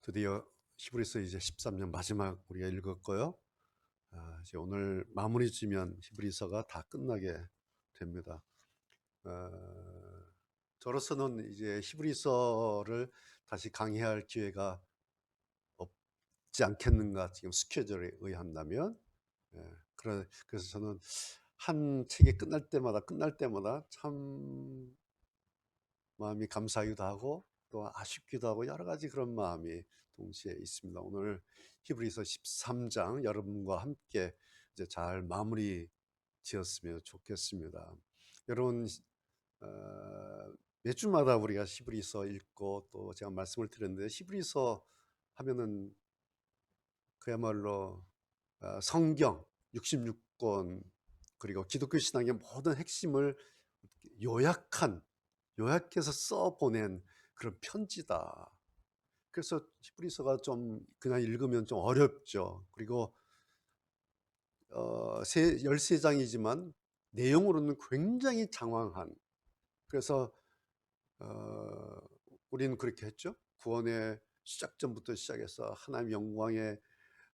드디어 히브리서 이제 13년 마지막 우리가 읽었고요. 이제 오늘 마무리 지면 히브리서가 다 끝나게 됩니다. 저로서는 이제 히브리서를 다시 강의할 기회가 없지 않겠는가, 지금 스케줄에 의한다면. 그래서 저는 한 책이 끝날 때마다 참 마음이 감사하기도 하고 또 아쉽기도 하고 여러 가지 그런 마음이 동시에 있습니다. 오늘 히브리서 13장 여러분과 함께 이제 잘 마무리 지었으면 좋겠습니다. 여러분, 몇 주마다 우리가 히브리서 읽고 또 제가 말씀을 드렸는데, 히브리서 하면은 그야말로 성경 66권 그리고 기독교 신앙의 모든 핵심을 요약해서 써보낸 그런 편지다. 그래서 히브리서가 좀 그냥 읽으면 좀 어렵죠. 그리고 13장이지만 내용으로는 굉장히 장황한, 그래서 우리는 그렇게 했죠. 구원의 시작점부터 시작해서 하나님 영광의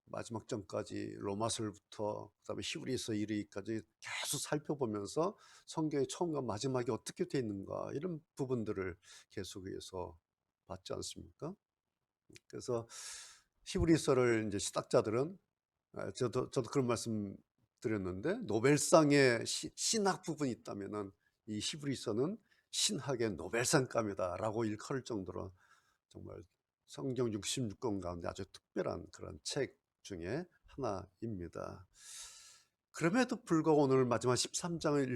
마지막 점까지 로마서부터 그다음에 히브리서 이르기까지 계속 살펴보면서 성경의 처음과 마지막이 어떻게 되어 있는가, 이런 부분들을 계속해서 봤지 않습니까? 그래서 히브리서를 이제 시작자들은, 저도 그런 말씀 드렸는데, 노벨상의 신학 부분이 있다면은 이 히브리서는 신학의 노벨상감이다라고 일컬을 정도로 정말 성경 66권 가운데 아주 특별한 그런 책 중에 하나입니다. 그럼에도 불구하고 오늘 마지막 13장을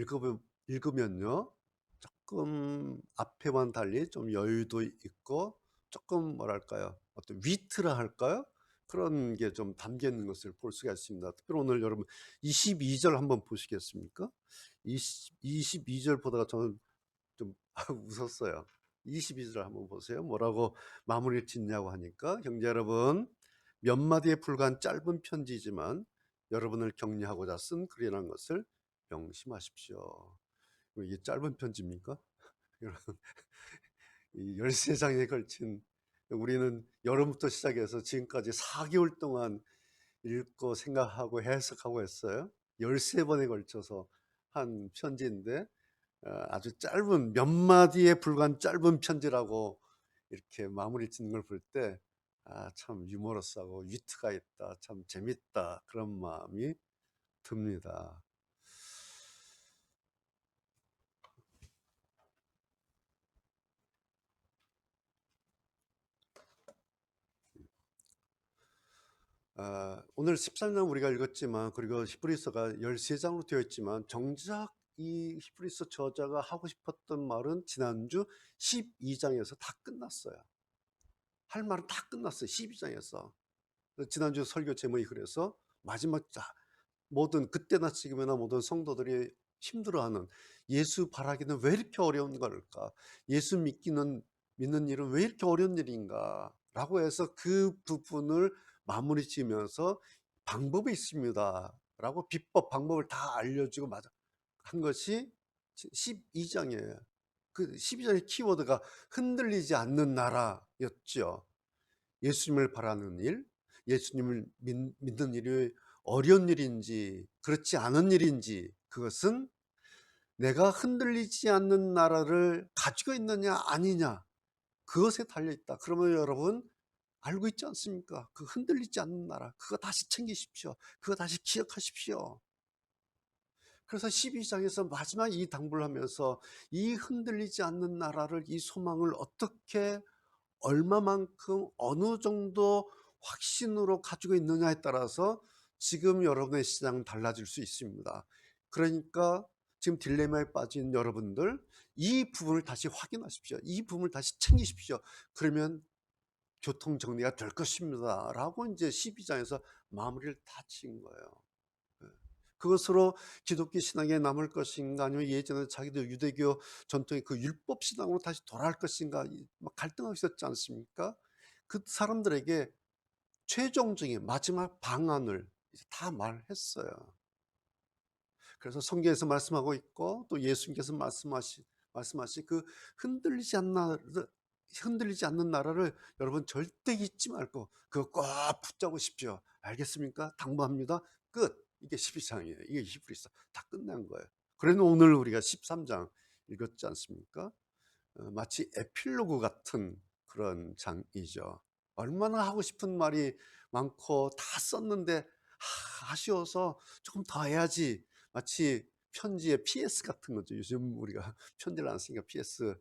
읽으면요, 조금 앞에와는 달리 좀 여유도 있고 조금 뭐랄까요, 어떤 위트라 할까요? 그런 게 좀 담겨 있는 것을 볼 수가 있습니다. 특별히 오늘 여러분 22절 한번 보시겠습니까? 22절 보다가 저는 좀 웃었어요. 22절 한번 보세요. 뭐라고 마무리를 짓냐고 하니까, 형제 여러분, 몇 마디에 불과한 짧은 편지지만 여러분을 격려하고자 쓴 글이라는 것을 명심하십시오. 이게 짧은 편지입니까? 여러분, 이 13장에 걸친, 우리는 여름부터 시작해서 지금까지 4개월 동안 읽고 생각하고 해석하고 했어요. 13번에 걸쳐서 한 편지인데, 아주 짧은 몇 마디에 불과한 짧은 편지라고 이렇게 마무리 짓는 걸 볼 때, 참 유머러스하고 위트가 있다, 참 재밌다, 그런 마음이 듭니다. 오늘 13장 우리가 읽었지만, 그리고 히브리서가 13장으로 되어 있지만, 정작 이 히브리서 저자가 하고 싶었던 말은 지난주 12장에서 다 끝났어요. 할 말은 다 끝났어요. 12장에서. 지난주 설교 제목이 그래서 마지막 모든 그때나 지금이나 모든 성도들이 힘들어하는, 예수 바라기는 왜 이렇게 어려운 걸까? 예수 믿는 일은 왜 이렇게 어려운 일인가? 라고 해서 그 부분을 마무리 지으면서 방법이 있습니다 라고 비법 방법을 다 알려주고 한 것이 12장이에요. 그 12장의 키워드가 흔들리지 않는 나라였죠. 예수님을 바라는 일, 예수님을 믿는 일이 어려운 일인지 그렇지 않은 일인지, 그것은 내가 흔들리지 않는 나라를 가지고 있느냐 아니냐, 그것에 달려있다. 그러면 여러분 알고 있지 않습니까? 그 흔들리지 않는 나라, 그거 다시 챙기십시오. 그거 다시 기억하십시오. 그래서 12장에서 마지막 이 당부를 하면서 이 흔들리지 않는 나라를, 이 소망을 어떻게, 얼마만큼, 어느 정도 확신으로 가지고 있느냐에 따라서 지금 여러분의 시장은 달라질 수 있습니다. 그러니까 지금 딜레마에 빠진 여러분들, 이 부분을 다시 확인하십시오. 이 부분을 다시 챙기십시오. 그러면 교통 정리가 될 것입니다 라고 이제 12장에서 마무리를 다 지은 거예요. 그것으로 기독교 신앙에 남을 것인가, 아니면 예전에 자기들 유대교 전통의 그 율법 신앙으로 다시 돌아갈 것인가, 막 갈등하고 있었지 않습니까? 그 사람들에게 최종적인 마지막 방안을 이제 다 말했어요. 그래서 성경에서 말씀하고 있고 또 예수님께서 말씀하신 그 흔들리지 흔들리지 않는 나라를 여러분 절대 잊지 말고 그거 꼭 붙잡으십시오. 알겠습니까? 당부합니다. 끝. 이게 12장이에요. 이게 히브리서 다 끝난 거예요. 그래서 오늘 우리가 13장 읽었지 않습니까? 마치 에필로그 같은 그런 장이죠. 얼마나 하고 싶은 말이 많고 다 썼는데 아쉬워서 조금 더 해야지. 마치 편지의 PS 같은 거죠. 요즘 우리가 편지를 안 쓰니까 PS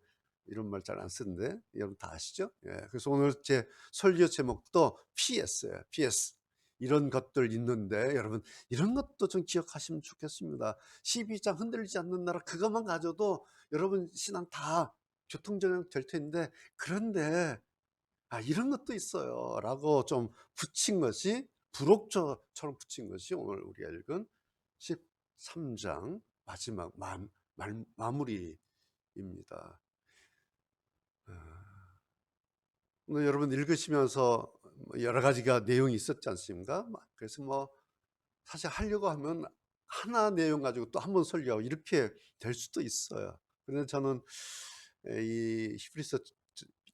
이런 말 잘 안 쓰는데 여러분 다 아시죠? 예, 그래서 오늘 제 설교 제목도 PS예요. PS. 이런 것들 있는데 여러분 이런 것도 좀 기억하시면 좋겠습니다. 12장 흔들리지 않는 나라 그것만 가져도 여러분 신앙 다 교통정형 될 텐데, 그런데 이런 것도 있어요 라고 좀 붙인 것이, 부록처럼 붙인 것이 오늘 우리가 읽은 13장 마지막 마무리입니다. 오늘 여러분 읽으시면서 여러 가지가 내용이 있었지 않습니까? 그래서 뭐 사실 하려고 하면 하나 내용 가지고 또 한 번 설교하고 이렇게 될 수도 있어요. 그런데 저는 이 히브리서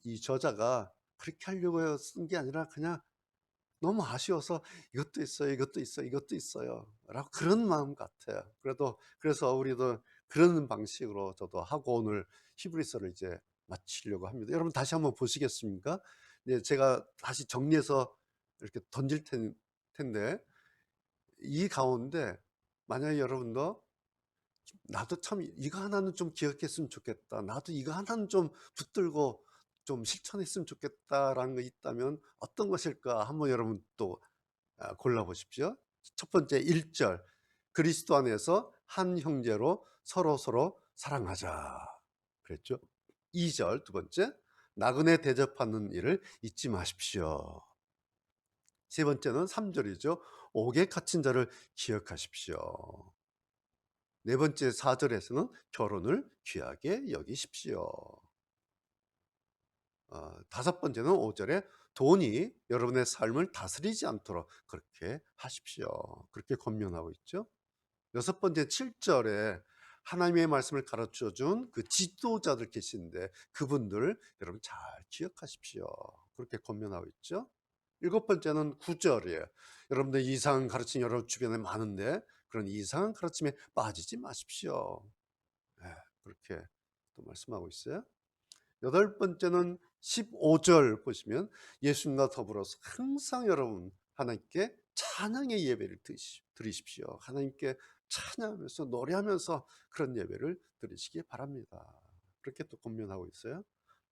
이 저자가 그렇게 하려고 쓴 게 아니라 그냥 너무 아쉬워서 이것도 있어요, 이것도 있어요, 이것도 있어요 라고 그런 마음 같아요. 그래서 우리도 그런 방식으로 저도 하고 오늘 히브리서를 이제 마치려고 합니다. 여러분 다시 한번 보시겠습니까? 네, 제가 다시 정리해서 이렇게 던질 텐데, 이 가운데 만약에 여러분도 나도 참 이거 하나는 좀 기억했으면 좋겠다, 나도 이거 하나는 좀 붙들고 좀 실천했으면 좋겠다라는 거 있다면 어떤 것일까 한번 여러분 또 골라보십시오. 첫 번째 1절, 그리스도 안에서 한 형제로 서로 사랑하자 그랬죠. 2절, 두 번째, 나그네 대접하는 일을 잊지 마십시오. 세 번째는 3절이죠. 옥에 갇힌 자를 기억하십시오. 네 번째 4절에서는 결혼을 귀하게 여기십시오. 다섯 번째는 5절에 돈이 여러분의 삶을 다스리지 않도록 그렇게 하십시오. 그렇게 권면하고 있죠. 여섯 번째 7절에 하나님의 말씀을 가르쳐 준 그 지도자들 계신데 그분들 여러분 잘 기억하십시오. 그렇게 권면하고 있죠. 일곱 번째는 9절이에요. 여러분들 이상한 가르침 여러분 주변에 많은데 그런 이상한 가르침에 빠지지 마십시오. 네, 그렇게 또 말씀하고 있어요. 여덟 번째는 15절 보시면 예수님과 더불어서 항상 여러분 하나님께 찬양의 예배를 드리십시오. 하나님께 찬양하면서 노래하면서 그런 예배를 드리시기 바랍니다. 그렇게 또 권면하고 있어요.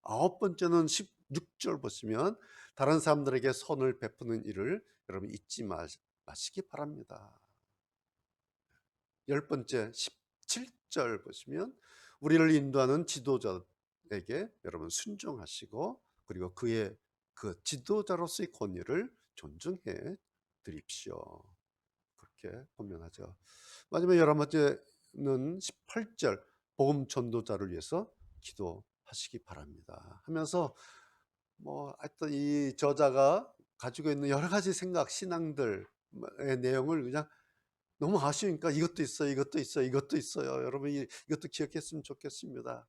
아홉 번째는 16절 보시면 다른 사람들에게 선을 베푸는 일을 여러분 잊지 마시기 바랍니다. 열 번째 17절 보시면 우리를 인도하는 지도자에게 여러분 순종하시고 그리고 그의 그 지도자로서의 권위를 존중해 드립시오. 그렇게 권면하죠. 마지막 11번째는 18절, 복음 전도자를 위해서 기도하시기 바랍니다 하면서 뭐 하여튼 이 저자가 가지고 있는 여러 가지 생각, 신앙들의 내용을 그냥 너무 아쉬우니까 이것도 있어요, 이것도 있어요, 이것도 있어요. 여러분 이것도 기억했으면 좋겠습니다.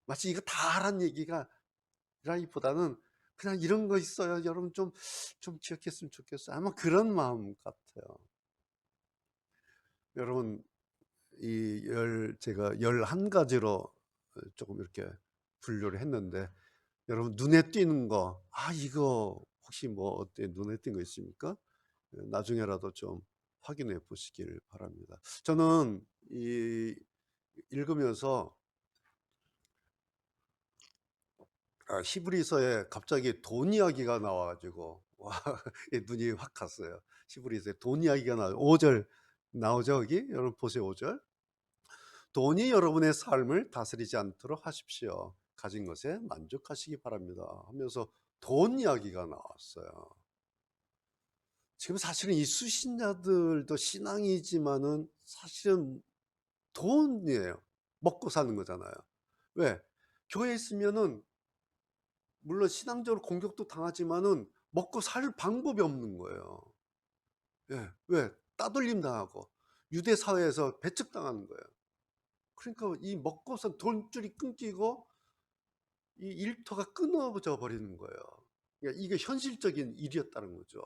마치 이거 다 하란 얘기가 라기보다는 그냥 이런 거 있어요, 여러분 좀 기억했으면 좋겠어요. 아마 그런 마음 같아요. 여러분 제가 11가지로 조금 이렇게 분류를 했는데 여러분 눈에 띄는 거, 이거 혹시 뭐 어때 눈에 띈 거 있습니까? 나중에라도 좀 확인해 보시길 바랍니다. 저는 이 읽으면서 히브리서에 갑자기 돈 이야기가 나와가지고 와, 눈이 확 갔어요. 히브리서에 돈 이야기가 5절 나오죠. 여기 여러분 보세요. 5절, 돈이 여러분의 삶을 다스리지 않도록 하십시오. 가진 것에 만족하시기 바랍니다 하면서 돈 이야기가 나왔어요. 지금 사실은 이 수신자들도 신앙이지만은 사실은 돈이에요. 먹고 사는 거잖아요. 왜? 교회에 있으면은 물론 신앙적으로 공격도 당하지만은 먹고 살 방법이 없는 거예요. 예. 왜? 따돌림 당하고 유대 사회에서 배척당하는 거예요. 그러니까 이 먹고 산 돈줄이 끊기고 이 일터가 끊어져 버리는 거예요. 그러니까 이게 현실적인 일이었다는 거죠.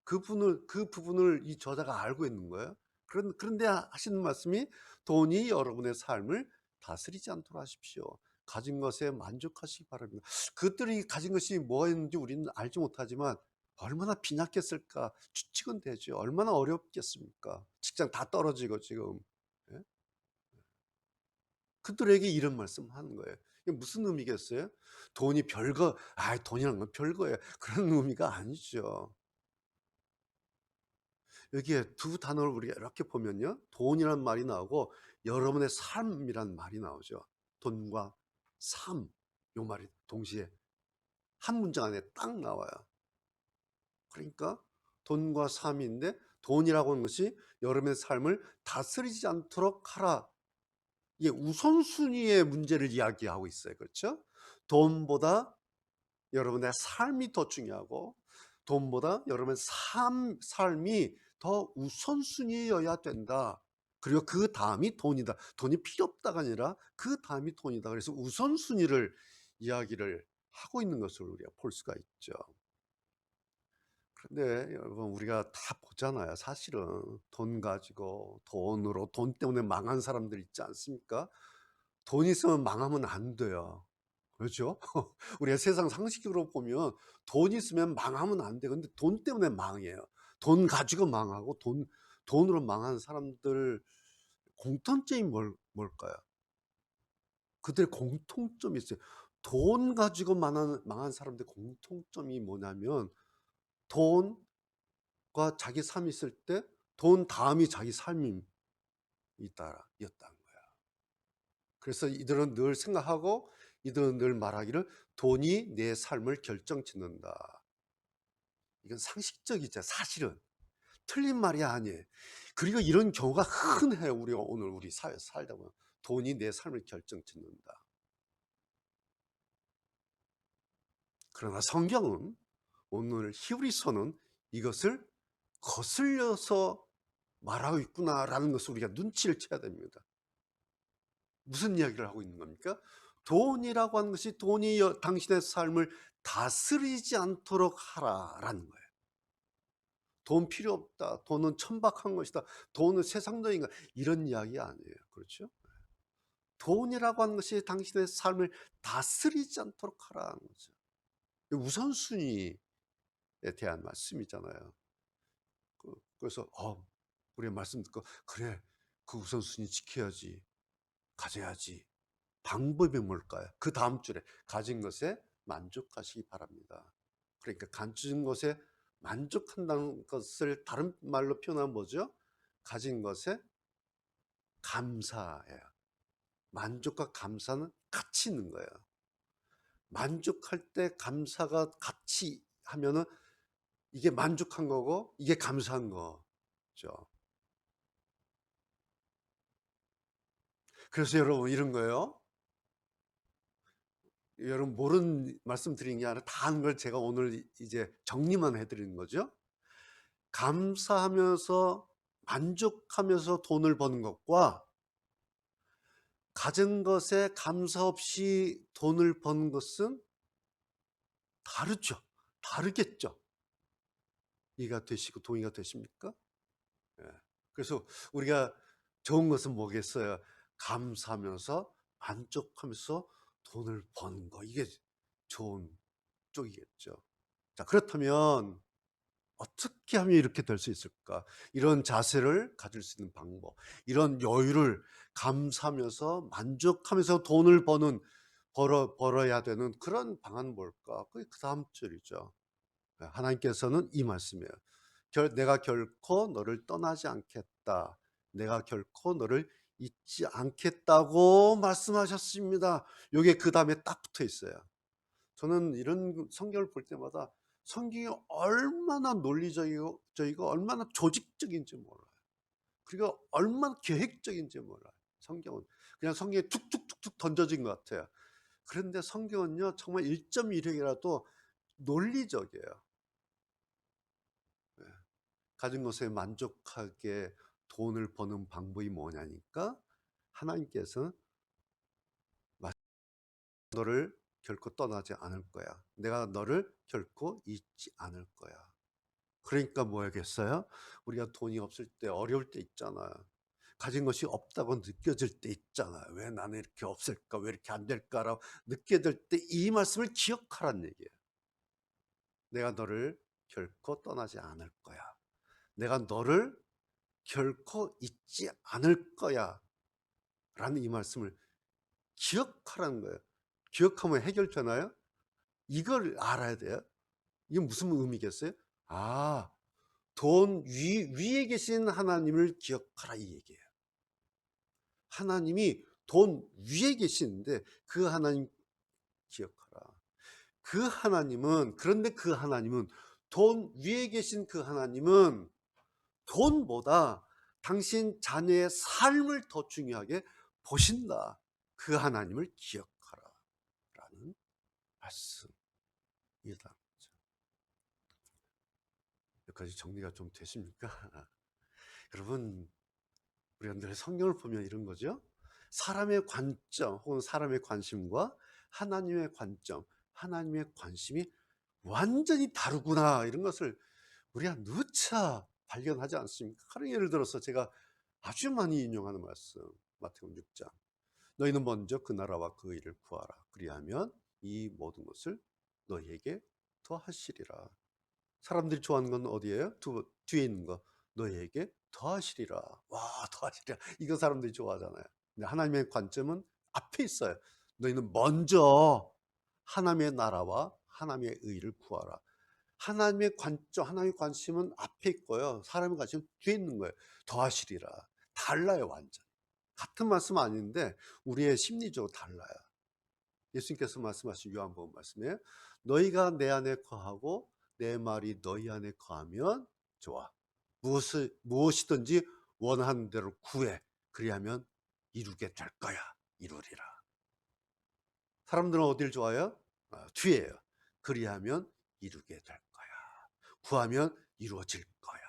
그 부분을 이 저자가 알고 있는 거예요. 그런데 하시는 말씀이 돈이 여러분의 삶을 다스리지 않도록 하십시오. 가진 것에 만족하시기 바랍니다. 그들이 가진 것이 뭐였는지 우리는 알지 못하지만 얼마나 빈약했을까 추측은 되죠. 얼마나 어렵겠습니까? 직장 다 떨어지고 지금. 예? 그들에게 이런 말씀 하는 거예요. 이게 무슨 의미겠어요? 돈이 별거, 돈이란 건 별거예요. 그런 의미가 아니죠. 여기에 두 단어를 우리가 이렇게 보면요. 돈이란 말이 나오고 여러분의 삶이란 말이 나오죠. 돈과 삶. 요 말이 동시에 한 문장 안에 딱 나와요. 그러니까 돈과 삶인데 돈이라고 하는 것이 여러분의 삶을 다스리지 않도록 하라. 이게 우선순위의 문제를 이야기하고 있어요. 그렇죠? 돈보다 여러분의 삶이 더 중요하고 돈보다 여러분의 삶이 더 우선순위여야 된다. 그리고 그 다음이 돈이다. 돈이 필요 없다가 아니라 그 다음이 돈이다. 그래서 우선순위를 이야기를 하고 있는 것을 우리가 볼 수가 있죠. 그런데 여러분 우리가 다 보잖아요. 사실은 돈 가지고 돈 때문에 망한 사람들 있지 않습니까? 돈 있으면 망하면 안 돼요. 그렇죠? 우리가 세상 상식으로 보면 돈 있으면 망하면 안 돼. 근데 돈 때문에 망해요. 돈 가지고 망하고 돈으로 망하는 사람들 공통점이 뭘까요? 그들의 공통점이 있어요. 돈 가지고 망한 사람들 공통점이 뭐냐면 돈과 자기 삶이 있을 때 돈 다음이 자기 삶이 였다는 거야. 그래서 이들은 늘 생각하고 이들은 늘 말하기를 돈이 내 삶을 결정짓는다. 이건 상식적이죠. 사실은 틀린 말이 아니에요. 그리고 이런 경우가 흔해요. 우리가 오늘 우리 사회에서 살다 보면 돈이 내 삶을 결정짓는다. 그러나 성경은 오늘 히브리서는 이것을 거슬려서 말하고 있구나라는 것을 우리가 눈치를 채야 됩니다. 무슨 이야기를 하고 있는 겁니까? 돈이라고 하는 것이 돈이 당신의 삶을 다스리지 않도록 하라라는 거예요. 돈 필요 없다. 돈은 천박한 것이다. 돈은 세상적인 것. 이런 이야기 아니에요. 그렇죠? 돈이라고 하는 것이 당신의 삶을 다스리지 않도록 하라는 거죠. 우선순위에 대한 말씀이잖아요. 그래서 우리가 말씀 듣고 그래 그 우선순위 지켜야지. 가져야지. 방법이 뭘까요? 그 다음 줄에 가진 것에 만족하시기 바랍니다. 그러니까 가진 것에 만족한다는 것을 다른 말로 표현하면 뭐죠? 가진 것에 감사해요. 만족과 감사는 같이 있는 거예요. 만족할 때 감사가 같이 하면은 이게 만족한 거고 이게 감사한 거죠. 그래서 여러분 이런 거예요. 여러분 모르는 말씀 드린 게 아니라 다 아는 걸 제가 오늘 이제 정리만 해드리는 거죠. 감사하면서 만족하면서 돈을 버는 것과 가진 것에 감사 없이 돈을 버는 것은 다르죠. 다르겠죠. 이해가 되시고 동의가 되십니까? 예. 그래서 우리가 좋은 것은 뭐겠어요? 감사하면서 만족하면서 돈을 버는 거. 이게 좋은 쪽이겠죠. 자, 그렇다면 어떻게 하면 이렇게 될 수 있을까? 이런 자세를 가질 수 있는 방법, 이런 여유를 감사하면서 만족하면서 돈을 벌어야 되는 그런 방안은 뭘까? 그게 그 다음 줄이죠. 하나님께서는 이 말씀이에요. 내가 결코 너를 떠나지 않겠다. 내가 결코 너를 잊지 않겠다고 말씀하셨습니다. 이게 그 다음에 딱 붙어 있어요. 저는 이런 성경을 볼 때마다 성경이 얼마나 논리적이고 얼마나 조직적인지 몰라요. 그리고 얼마나 계획적인지 몰라요. 성경은 그냥 성경에 툭툭툭툭 던져진 것 같아요. 그런데 성경은요 정말 1.1핵이라도 논리적이에요. 네. 가진 것에 만족하게 돈을 버는 방법이 뭐냐니까 하나님께서는 너를 결코 떠나지 않을 거야. 내가 너를 결코 잊지 않을 거야. 그러니까 뭐야겠어요? 우리가 돈이 없을 때, 어려울 때 있잖아요. 가진 것이 없다고 느껴질 때 있잖아요. 왜 나는 이렇게 없을까? 왜 이렇게 안 될까라고 느껴질 때 이 말씀을 기억하라는 얘기예요. 내가 너를 결코 떠나지 않을 거야. 내가 너를 결코 잊지 않을 거야. 라는 이 말씀을 기억하라는 거예요. 기억하면 해결되나요? 이걸 알아야 돼요. 이게 무슨 의미겠어요? 아, 돈 위에 계신 하나님을 기억하라 이 얘기예요. 하나님이 돈 위에 계시는데 그 하나님 기억하라. 그 하나님은, 그런데 그 하나님은, 돈 위에 계신 그 하나님은 돈보다 당신 자녀의 삶을 더 중요하게 보신다. 그 하나님을 기억하라 라는 말씀이다. 여기까지 정리가 좀 되십니까? 여러분, 우리가 늘 성경을 보면 이런 거죠. 사람의 관점 혹은 사람의 관심과 하나님의 관점, 하나님의 관심이 완전히 다르구나, 이런 것을 우리가 누차 발견하지 않습니까? 가령 예를 들어서 제가 아주 많이 인용하는 말씀, 마태복음 6장. 너희는 먼저 그 나라와 그 의를 구하라. 그리하면 이 모든 것을 너희에게 더하시리라. 사람들이 좋아하는 건 어디예요? 뒤에 있는 거. 너희에게 더하시리라. 와, 더하시리라. 이거 사람들이 좋아하잖아요. 근데 하나님의 관점은 앞에 있어요. 너희는 먼저 하나님의 나라와 하나님의 의를 구하라. 하나님의 관점, 하나님의 관심은 앞에 있고요. 사람의 관심은 뒤에 있는 거예요. 더하시리라. 달라요, 완전. 같은 말씀 아닌데 우리의 심리적으로 달라요. 예수님께서 말씀하신 요한복음 말씀에 너희가 내 안에 거하고 내 말이 너희 안에 거하면 좋아. 무엇이든지 원하는 대로 구해. 그리하면 이루게 될 거야. 이루리라. 사람들은 어딜 좋아해요? 뒤에요. 그리하면 이루게 될 거야. 구하면 이루어질 거야.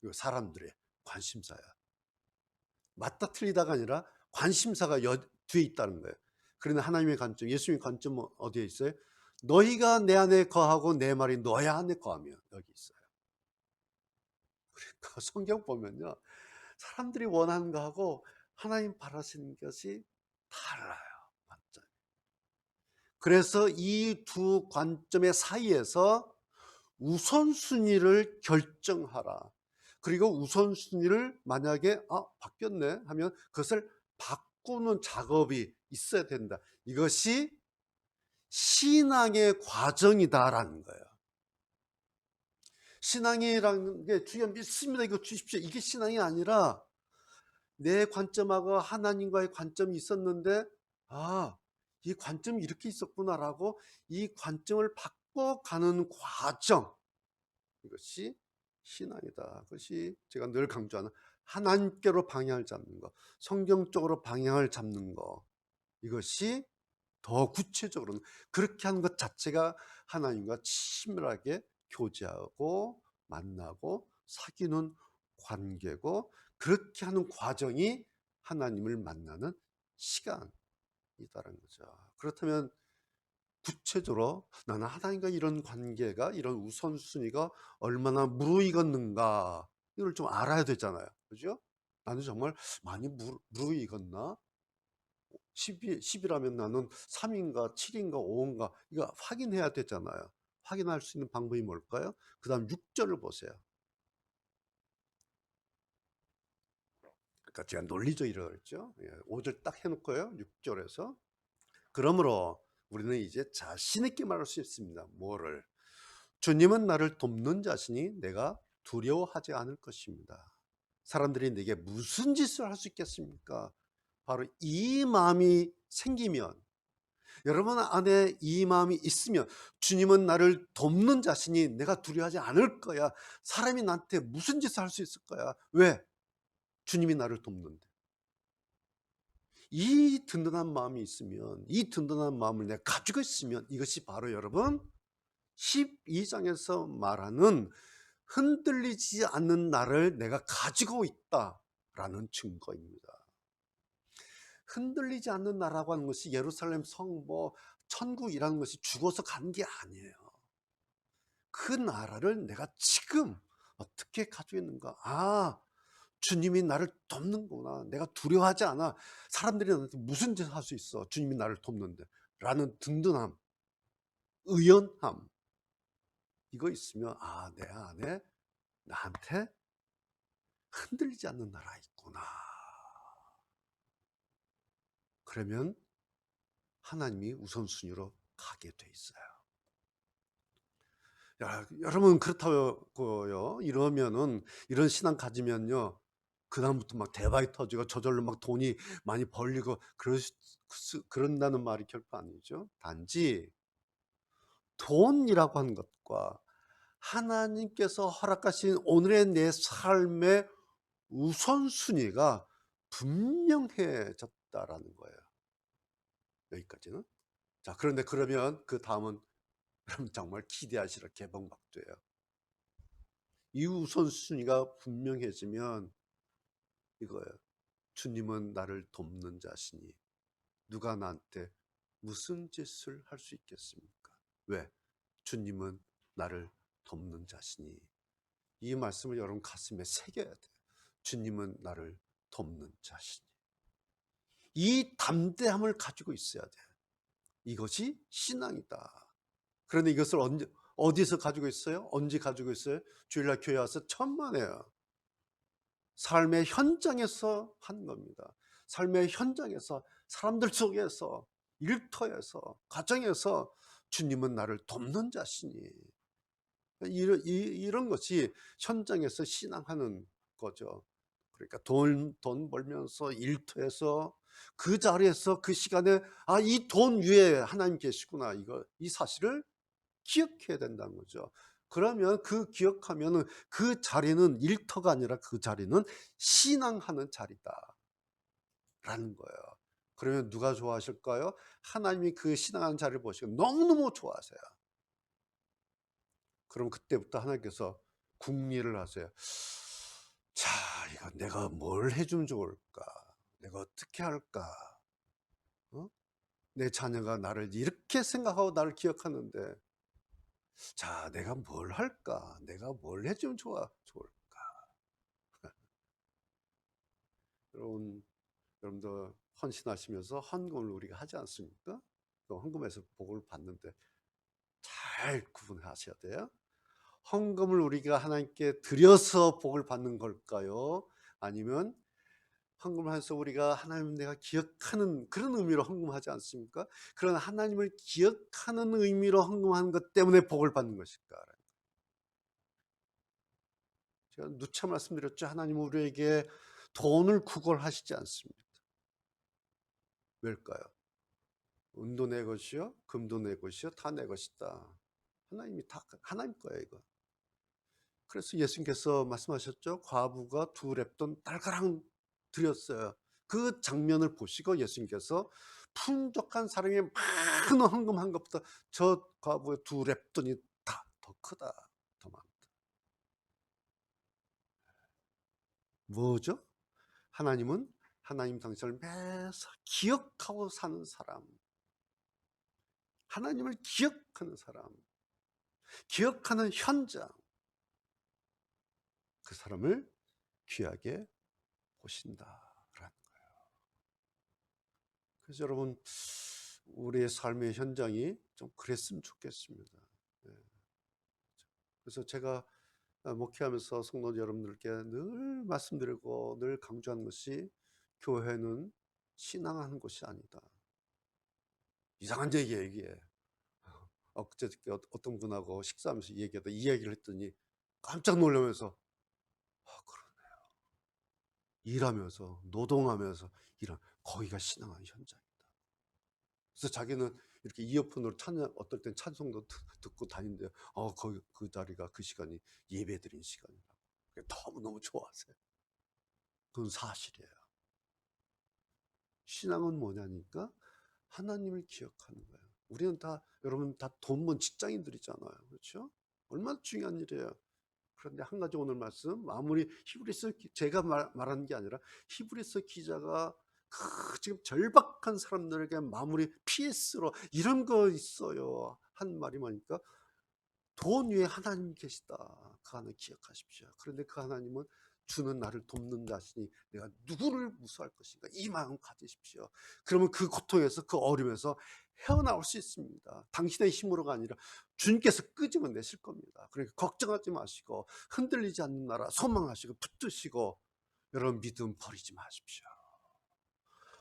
이거 사람들의 관심사야. 맞다 틀리다가 아니라 관심사가 뒤에 있다는 거예요. 그러나 하나님의 관점, 예수님의 관점은 어디에 있어요? 너희가 내 안에 거하고 내 말이 너희 안에 거하면, 여기 있어요. 그러니까 성경 보면요, 사람들이 원하는 거하고 하나님 바라시는 것이 달라요. 완전. 그래서 이 두 관점의 사이에서 우선순위를 결정하라. 그리고 우선순위를 만약에 바뀌었네 하면 그것을 바꾸는 작업이 있어야 된다. 이것이 신앙의 과정이다라는 거예요. 신앙이라는 게 주여 믿습니다, 이거 주십시오, 이게 신앙이 아니라 내 관점하고 하나님과의 관점이 있었는데 이 관점이 이렇게 있었구나라고 이 관점을 바꿔가는 과정, 이것이 신앙이다. 그것이 제가 늘 강조하는 하나님께로 방향을 잡는 거, 성경 쪽으로 방향을 잡는 거, 이것이 더 구체적으로는 그렇게 하는 것 자체가 하나님과 친밀하게 교제하고 만나고 사귀는 관계고, 그렇게 하는 과정이 하나님을 만나는 시간이다라는 거죠. 그렇다면 구체적으로 나는 하나님과 이런 관계가, 이런 우선순위가 얼마나 무르익었는가, 이걸 좀 알아야 되잖아요. 그죠? 나는 정말 많이 무르익었나? 10이라면 나는 3인가 7인가 5인가 이거 확인해야 되잖아요. 확인할 수 있는 방법이 뭘까요? 그 다음 6절을 보세요. 그러니까 제가 논리적이라고 그랬죠. 5절 딱 해놓고요. 6절에서 그러므로 우리는 이제 자신 있게 말할 수 있습니다. 뭐를? 주님은 나를 돕는 자시니 내가 두려워하지 않을 것입니다. 사람들이 내게 무슨 짓을 할 수 있겠습니까? 바로 이 마음이 생기면, 여러분 안에 이 마음이 있으면, 주님은 나를 돕는 자시니 내가 두려워하지 않을 거야. 사람이 나한테 무슨 짓을 할 수 있을 거야. 왜? 주님이 나를 돕는데. 이 든든한 마음이 있으면, 이 든든한 마음을 내가 가지고 있으면, 이것이 바로 여러분 12장에서 말하는 흔들리지 않는 나를 내가 가지고 있다라는 증거입니다. 흔들리지 않는 나라고 하는 것이 예루살렘 성, 천국이라는 것이 죽어서 가는 게 아니에요. 그 나라를 내가 지금 어떻게 가지고 있는가? 아, 주님이 나를 돕는구나. 내가 두려워하지 않아. 사람들이 나한테 무슨 짓을 할 수 있어. 주님이 나를 돕는데. 라는 든든함, 의연함. 이거 있으면, 아, 내 안에 나한테 흔들리지 않는 나라 있구나. 그러면 하나님이 우선순위로 가게 돼 있어요. 여러분 그렇다고요. 이러면은, 이런 신앙 가지면요, 그다음부터 막 대박이 터지고 저절로 막 돈이 많이 벌리고 그런다는 말이 결코 아니죠. 단지 돈이라고 하는 것과 하나님께서 허락하신 오늘의 내 삶의 우선순위가 분명해졌다라는 거예요. 여기까지는. 자, 그런데 그러면 그 다음은 여러분 정말 기대하시라 개봉박도예요. 이 우선순위가 분명해지면 이거예요. 주님은 나를 돕는 자시니 누가 나한테 무슨 짓을 할 수 있겠습니까? 왜? 주님은 나를 돕는 자시니. 이 말씀을 여러분 가슴에 새겨야 돼요. 주님은 나를 돕는 자시니. 이 담대함을 가지고 있어야 돼요. 이것이 신앙이다. 그런데 이것을 어디서 가지고 있어요? 언제 가지고 있어요? 주일날 교회 와서 천만에요. 삶의 현장에서 한 겁니다. 삶의 현장에서, 사람들 속에서, 일터에서, 가정에서 주님은 나를 돕는 자시니. 이런 것이 현장에서 신앙하는 거죠. 그러니까 돈 벌면서 일터에서 그 자리에서 그 시간에, 아, 이 돈 위에 하나님 계시구나. 이 사실을 기억해야 된다는 거죠. 그러면 그 기억하면은 그 자리는 일터가 아니라 그 자리는 신앙하는 자리다라는 거예요. 그러면 누가 좋아하실까요? 하나님이 그 신앙하는 자리를 보시고 너무너무 좋아하세요. 그럼 그때부터 하나님께서 궁리를 하세요. 자, 이거 내가 뭘 해주면 좋을까? 내가 어떻게 할까? 어? 내 자녀가 나를 이렇게 생각하고 나를 기억하는데, 자, 내가 뭘 할까? 내가 뭘 해주면 좋을까? 여러분도 헌신하시면서 헌금을 우리가 하지 않습니까? 또 헌금에서 복을 받는데 잘 구분하셔야 돼요. 헌금을 우리가 하나님께 드려서 복을 받는 걸까요? 아니면 헌금을 해서 우리가 하나님 내가 기억하는 그런 의미로 헌금하지 않습니까? 그런 하나님을 기억하는 의미로 헌금하는 것 때문에 복을 받는 것일까? 제가 누차 말씀드렸죠. 하나님은 우리에게 돈을 구걸하시지 않습니다. 왜일까요? 은도 내 것이요, 금도 내 것이요, 다 내 것이다. 하나님이 다 하나님 거예요, 이거. 그래서 예수님께서 말씀하셨죠. 과부가 2랩돈 딸가랑 드렸어요. 그 장면을 보시고 예수님께서 풍족한 사람이 많은 헌금한 것보다 저 과부의 2랩돈이 다 더 크다, 더 많다. 뭐죠? 하나님은 하나님 당신을 매사 기억하고 사는 사람, 하나님을 기억하는 사람, 기억하는 현장, 그 사람을 귀하게 보신다라는 거예요. 그래서 여러분, 우리의 삶의 현장이 좀 그랬으면 좋겠습니다. 네. 그래서 제가 목회하면서 성도 여러분들께 늘 말씀드리고 늘 강조하는 것이, 교회는 신앙하는 곳이 아니다. 이상한 얘기해. 엊그저께 어떤 분하고 식사하면서 얘기하다 이 얘기를 했더니 깜짝 놀라면서, 그러네요. 일하면서 노동하면서 거기가 신앙하는 현장이다. 그래서 자기는 이렇게 이어폰으로 어떨 땐 찬송도 듣고 다니는데, 거기 그 자리가 그 시간이 예배드린 시간이라고 너무너무 좋아하세요. 그건 사실이에요. 신앙은 뭐냐니까 하나님을 기억하는 거예요. 우리는 여러분 다 돈 번 직장인들이잖아요. 그렇죠? 얼마나 중요한 일이에요. 그런데 한 가지 오늘 말씀, 아무리 히브리서, 제가 말하는 게 아니라 히브리서 기자가 지금 절박한 사람들에게 마무리 PS로 이런 거 있어요. 한 말이 뭐니까 돈 위에 하나님 계시다. 그 하나 기억하십시오. 그런데 그 하나님은 주는 나를 돕는 자신이 내가 누구를 무수할 것인가, 이 마음 가지십시오. 그러면 그 고통에서, 그 어려움에서 헤어나올 수 있습니다. 당신의 힘으로가 아니라 주님께서 끄집어내실 겁니다. 그러니까 걱정하지 마시고 흔들리지 않는 나라 소망하시고 붙드시고, 여러분 믿음 버리지 마십시오.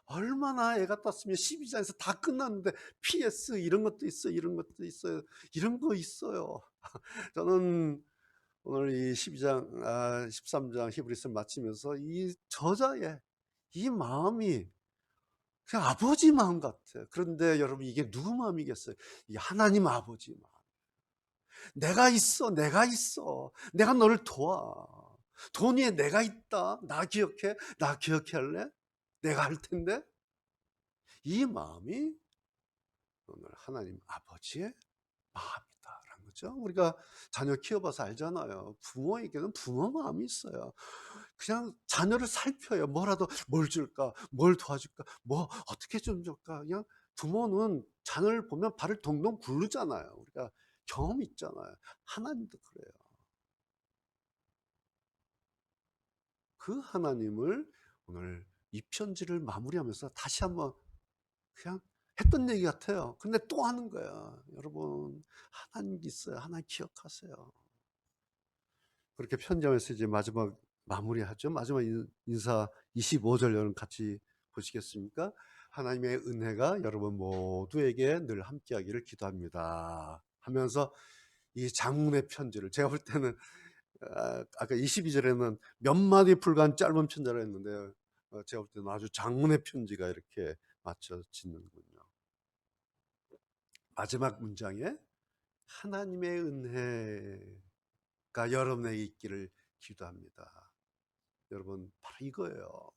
얼마나 애가 떴으면 12장에서 다 끝났는데 PS 이런 것도 있어요. 이런 것도 있어요. 이런 거 있어요. 저는 오늘 이 12장, 13장 히브리서를 마치면서 이 저자의 이 마음이 그냥 아버지 마음 같아요. 그런데 여러분, 이게 누구 마음이겠어요? 이 하나님 아버지 마음. 내가 있어, 내가 있어. 내가 너를 도와. 돈 위에 내가 있다. 나 기억해? 나 기억할래? 내가 할 텐데. 이 마음이 오늘 하나님 아버지의 마음이다라는 거죠. 우리가 자녀 키워봐서 알잖아요. 부모에게는 부모 마음이 있어요. 그냥 자녀를 살펴요. 뭐라도 뭘 줄까, 뭘 도와줄까, 뭐 어떻게 좀 줄까. 그냥 부모는 자녀를 보면 발을 동동 구르잖아요. 우리가 경험 있잖아요. 하나님도 그래요. 그 하나님을 오늘 이 편지를 마무리하면서 다시 한번 그냥 했던 얘기 같아요. 근데 또 하는 거야. 여러분, 하나님 있어요. 하나님 기억하세요. 그렇게 편지하면서 이제 마지막 마무리하죠. 마지막 인사 25절 여러분 같이 보시겠습니까? 하나님의 은혜가 여러분 모두에게 늘 함께하기를 기도합니다 하면서 이 장문의 편지를, 제가 볼 때는 아까 22절에는 몇 마디 불과한 짧은 편지라 했는데 제가 볼 때는 아주 장문의 편지가 이렇게 맞춰지는군요. 마지막 문장에 하나님의 은혜가 여러분에게 있기를 기도합니다. 여러분, 바로 이거예요.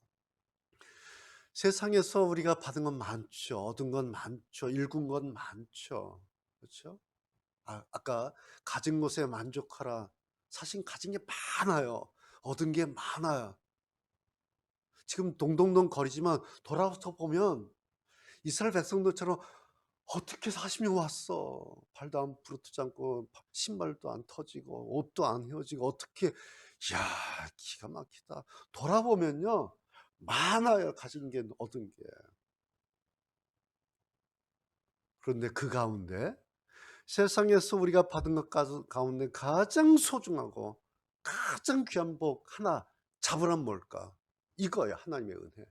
세상에서 우리가 받은 건 많죠. 얻은 건 많죠. 읽은 건 많죠. 그렇죠? 아까 가진 것에 만족하라. 사실 가진 게 많아요. 얻은 게 많아요. 지금 동동동 거리지만 돌아서 보면 이스라엘 백성들처럼 어떻게 40년 왔어. 발도 안 부르트지 않고 신발도 안 터지고 옷도 안 헤어지고 어떻게, 이야 기가 막히다. 돌아보면요 많아요. 가진 게, 얻은 게. 그런데 그 가운데 세상에서 우리가 받은 것 가운데 가장 소중하고 가장 귀한 복 하나 잡으란 뭘까? 이거예요. 하나님의 은혜.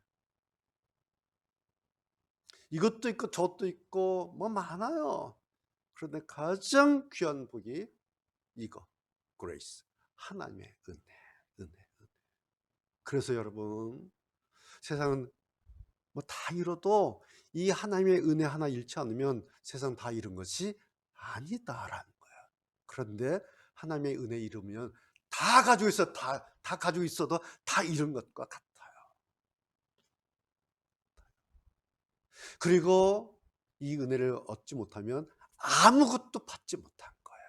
이것도 있고 저것도 있고 뭐 많아요. 그런데 가장 귀한 복이 이거, grace, 하나님의 은혜, 은혜. 그래서 여러분, 세상은 뭐 다 잃어도 이 하나님의 은혜 하나 잃지 않으면 세상 다 잃은 것이 아니다라는 거야. 그런데 하나님의 은혜 잃으면 다 가지고 있어, 다 가지고 있어도 다 잃은 것과 같아요. 그리고 이 은혜를 얻지 못하면 아무것도 받지 못한 거예요.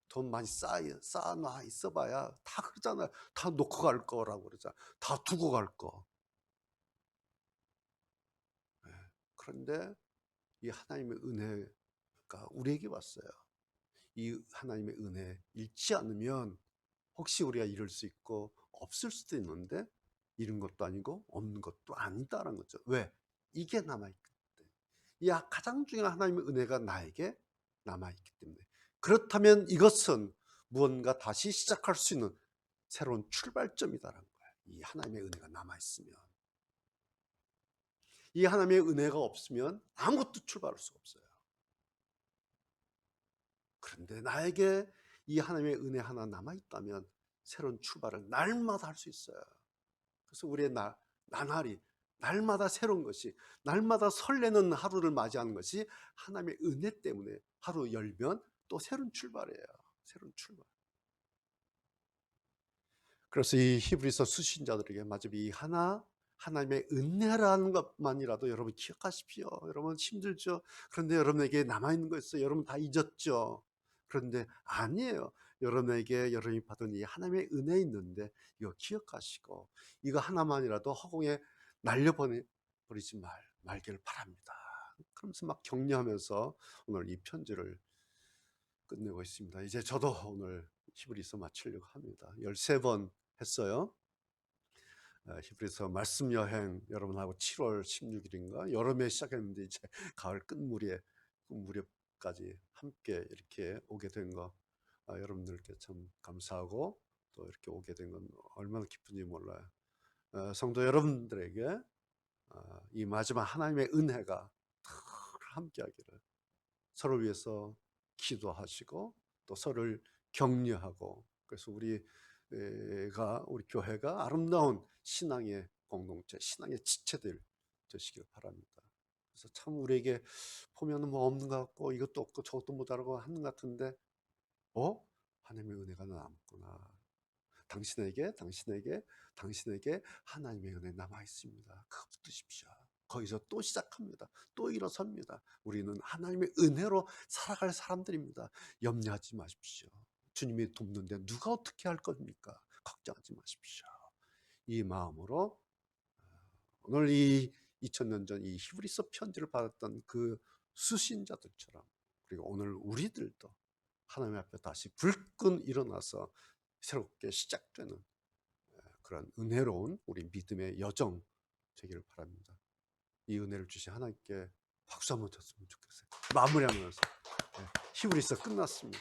돈 많이 쌓아놔 있어봐야 다 그러잖아요. 다 놓고 갈 거라고 그러잖아요. 다 두고 갈 거. 네. 그런데 이 하나님의 은혜가 우리에게 왔어요. 이 하나님의 은혜 잃지 않으면 혹시 우리가 잃을 수 있고 없을 수도 있는데 잃은 것도 아니고 없는 것도 아니다라는 거죠. 왜? 이게 남아있기 때문에. 이 가장 중요한 하나님의 은혜가 나에게 남아있기 때문에. 그렇다면 이것은 무언가 다시 시작할 수 있는 새로운 출발점이다라는 거예요. 이 하나님의 은혜가 남아있으면. 이 하나님의 은혜가 없으면 아무것도 출발할 수가 없어요. 그런데 나에게 이 하나님의 은혜 하나 남아있다면 새로운 출발을 날마다 할 수 있어요. 그래서 우리의 나날이 날마다 새로운 것이, 날마다 설레는 하루를 맞이하는 것이 하나님의 은혜 때문에 하루 열면 또 새로운 출발이에요. 새로운 출발. 그래서 이 히브리서 수신자들에게 마지막 이 하나님의 은혜라는 것만이라도 여러분 기억하십시오. 여러분 힘들죠. 그런데 여러분에게 남아있는 거 있어요. 여러분 다 잊었죠. 그런데 아니에요. 여러분이 받은 이 하나님의 은혜 있는데 이거 기억하시고 이거 하나만이라도 허공에 날려버리지 말기를 바랍니다. 그러면서 막 격려하면서 오늘 이 편지를 끝내고 있습니다. 이제 저도 오늘 히브리서 마치려고 합니다. 13번 했어요. 히브리서 말씀 여행 여러분하고 7월 16일인가 여름에 시작했는데 이제 가을 무렵까지 함께 이렇게 오게 된 거 여러분들께 참 감사하고 또 이렇게 오게 된 건 얼마나 기쁜지 몰라요. 성도 여러분들에게 이 마지막 하나님의 은혜가 함께 하기를 서로를 위해서 기도하시고 또 서로를 격려하고 그래서 우리 교회가 아름다운 신앙의 공동체, 신앙의 지체들 되시길 바랍니다. 그래서 참 우리에게 보면 뭐 없는 것 같고 이것도 없고 저것도 못하고 하는 것 같은데 하나님의 은혜가 남았구나. 당신에게 하나님의 은혜 남아 있습니다. 그거 붙드십시오. 거기서 또 시작합니다. 또 일어섭니다. 우리는 하나님의 은혜로 살아갈 사람들입니다. 염려하지 마십시오. 주님이 돕는데 누가 어떻게 할 겁니까? 걱정하지 마십시오. 이 마음으로 오늘 이 2000년 전 이 히브리서 편지를 받았던 그 수신자들처럼 그리고 오늘 우리들도 하나님 앞에 다시 불끈 일어나서 새롭게 시작되는 그런 은혜로운 우리 믿음의 여정 되기를 바랍니다. 이 은혜를 주신 하나님께 박수 한번 쳤으면 좋겠어요. 마무리하면서 히브리서 끝났습니다.